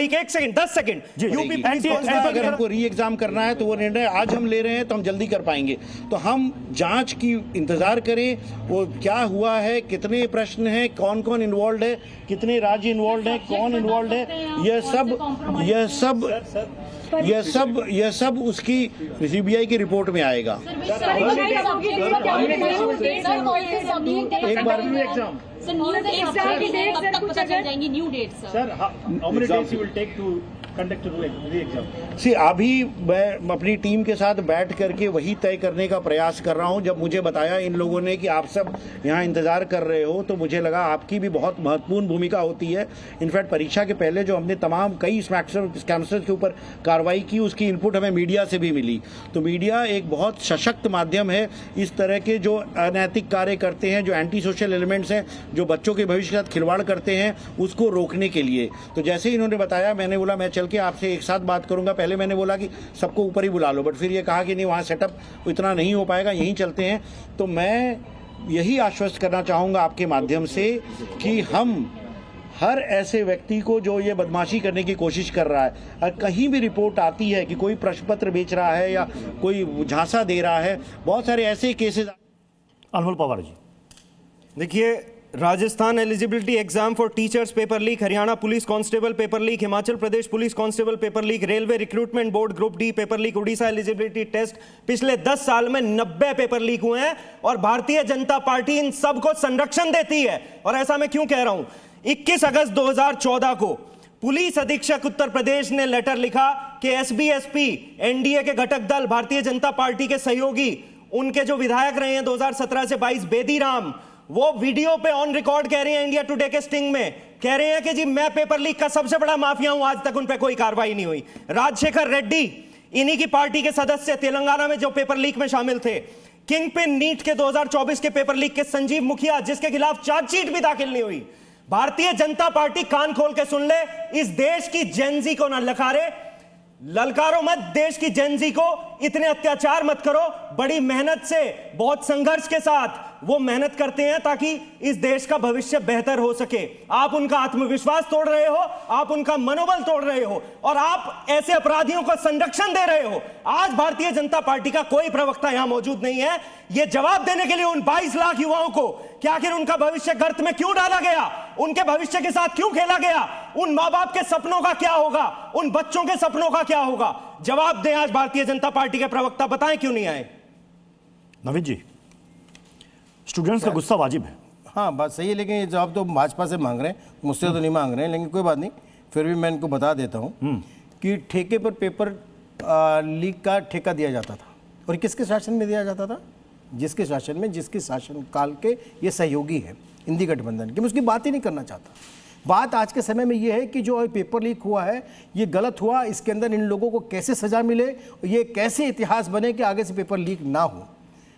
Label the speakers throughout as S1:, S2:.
S1: Leak, 1 second 10 second,
S2: अगर हमको री एग्जाम करना है तो वो निर्णय आज हम ले रहे हैं तो हम जल्दी कर पाएंगे। तो हम जांच की इंतजार करें, वो क्या हुआ है, कितने प्रश्न हैं, कौन कौन इन्वॉल्व है, कितने राज्य इन्वॉल्व है, कौन इन्वॉल्व है, यह सब उसकी सीबीआई की रिपोर्ट में आएगा। एक बार अभी मैं अपनी टीम के साथ बैठ करके वही तय करने का प्रयास कर रहा हूं। जब मुझे बताया इन लोगों ने कि आप सब यहां इंतजार कर रहे हो, तो मुझे लगा आपकी भी बहुत महत्वपूर्ण भूमिका होती है। इनफैक्ट परीक्षा के पहले जो हमने तमाम कई स्कैमर्स के ऊपर कार्रवाई की, उसकी इनपुट हमें मीडिया से भी मिली। तो मीडिया एक बहुत सशक्त माध्यम है इस तरह के जो अनैतिक कार्य करते हैं, जो एंटी सोशल एलिमेंट्स हैं, जो बच्चों के भविष्य के साथ खिलवाड़ करते हैं, उसको रोकने के लिए। तो जैसे ही इन्होंने बताया, मैंने बोला मैं चल के आपसे एक साथ बात करूंगा। पहले मैंने बोला कि सबको ऊपर ही बुला लो, बट फिर ये कहा कि नहीं, वहाँ सेटअप इतना नहीं हो पाएगा, यहीं चलते हैं। तो मैं यही आश्वस्त करना चाहूँगा आपके माध्यम से कि हम हर ऐसे व्यक्ति को जो ये बदमाशी करने की कोशिश कर रहा है, और कहीं भी रिपोर्ट आती है कि कोई प्रश्न पत्र बेच रहा है या कोई झांसा दे रहा है, बहुत सारे ऐसे केसेस।
S3: अनमोल पवार जी,
S1: देखिए, Rajasthan eligibility exam for teachers paper leak, Haryana police constable paper leak, Himachal Pradesh police constable paper leak, railway recruitment board group D paper leak, Orissa eligibility test, पिछले 10 साल में 90 पेपर लीक हुए हैं। और भारतीय जनता पार्टी इन सबको संरक्षण देती है। और ऐसा मैं क्यों कह रहा हूं, 21 अगस्त 2014 को पुलिस अधीक्षक उत्तर प्रदेश ने लेटर लिखा कि एसबीएसपी, एनडीए के घटक दल, भारतीय जनता पार्टी के सहयोगी, उनके जो विधायक रहे हैं 2017 से 22, बेदी राम, वो वीडियो पे ऑन रिकॉर्ड कह रहे हैं इंडिया टुडे के स्टिंग में, कह रहे हैं कि जी मैं पेपर लीक का सबसे बड़ा माफिया हूं, आज तक उन पे कोई कार्रवाई नहीं हुई। राजशेखर रेड्डी, इन्हीं की पार्टी के सदस्य, तेलंगाना में जो पेपर लीक में शामिल थे। किंग पिन नीट के 2024 के पेपर लीक के संजीव मुखिया, जिसके खिलाफ चार्जशीट भी दाखिल नहीं हुई। भारतीय जनता पार्टी कान खोल के सुन ले, इस देश की जेनजी को ना ललकारो मत, देश की जेनजी को इतने अत्याचार मत करो। बड़ी मेहनत से, बहुत संघर्ष के साथ वो मेहनत करते हैं ताकि इस देश का भविष्य बेहतर हो सके। आप उनका आत्मविश्वास तोड़ रहे हो, आप उनका मनोबल तोड़ रहे हो, और आप ऐसे अपराधियों को संरक्षण दे रहे हो। आज भारतीय जनता पार्टी का कोई प्रवक्ता यहां मौजूद नहीं है ये जवाब देने के लिए उन 22 लाख युवाओं को कि आखिर उनका भविष्य गर्त में क्यों डाला गया, उनके भविष्य के साथ क्यों खेला गया, उन मां बाप के सपनों का क्या होगा, उन बच्चों के सपनों का क्या होगा। जवाब दें आज भारतीय जनता पार्टी के प्रवक्ता, बताएं क्यों नहीं आए।
S3: नवीन जी, स्टूडेंट्स का गुस्सा वाजिब है।
S4: हाँ, बात सही है, लेकिन ये जवाब तो भाजपा से मांग रहे हैं, मुझसे तो नहीं मांग रहे हैं, लेकिन कोई बात नहीं, फिर भी मैं इनको बता देता हूँ कि ठेके पर पेपर लीक का ठेका दिया जाता था। और किसके शासन में दिया जाता था? जिसके शासन में, जिसके शासन काल के ये सहयोगी हैं इंडी गठबंधन के। मैं उसकी बात ही नहीं करना चाहता। बात आज के समय में ये है कि जो पेपर लीक हुआ है ये गलत हुआ, इसके अंदर इन लोगों को कैसे सजा मिले, ये कैसे इतिहास बने कि आगे से पेपर लीक ना हो,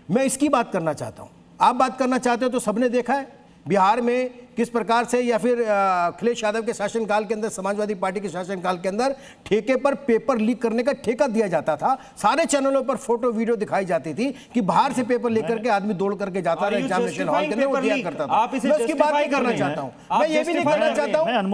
S4: मैं इसकी बात करना चाहता हूँ। आप बात करना चाहते हो तो सबने देखा है बिहार में किस प्रकार से, या फिर अखिलेश यादव के शासनकाल के अंदर, समाजवादी पार्टी के शासनकाल के अंदर ठेके पर पेपर लीक करने का ठेका दिया जाता था। सारे चैनलों पर फोटो वीडियो दिखाई जाती थी कि बाहर से पेपर लेकर के आदमी दौड़ करके जाता था एग्जामिनेशन हॉल के अंदर, वो दिया करता था। मैं उसकी बात नहीं करना चाहता हूँ, मैं ये भी नहीं करना चाहता हूँ।